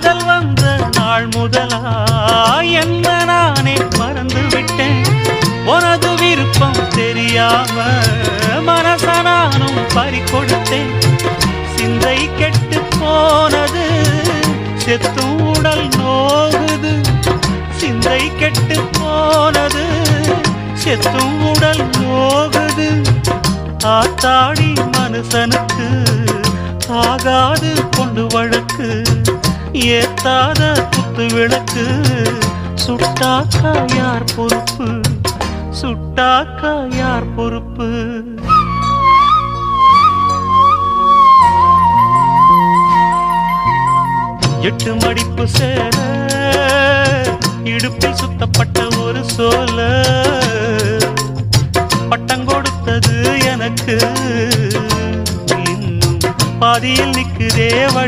காதல் வந்த நாள் முதலா என்ன நானே மறந்து விட்டேன். உனது விருப்பம் தெரியாம மனச நானும் பறிகொடுத்தேன். சிந்தை கெட்டு போனது செத்தும் உடல் நோகுது. சிந்தை கெட்டு போனது செத்தும் உடல் நோகுது. ஆத்தாடி மனுஷனுக்கு ஆகாது கொண்டு வழக்கு. ஏத்தாத குத்து விளக்கு சுட்டாக்கா யார் பொறுப்பு? சுட்டாக்கா யார் பொறுப்பு? எட்டு மடிப்பு சேர இடுப்பில் சுத்தப்பட்ட ஒரு சோல பட்டம் கொடுத்தது எனக்கு. இன்னும் பாதியில் நிற்குதே வழக்கு.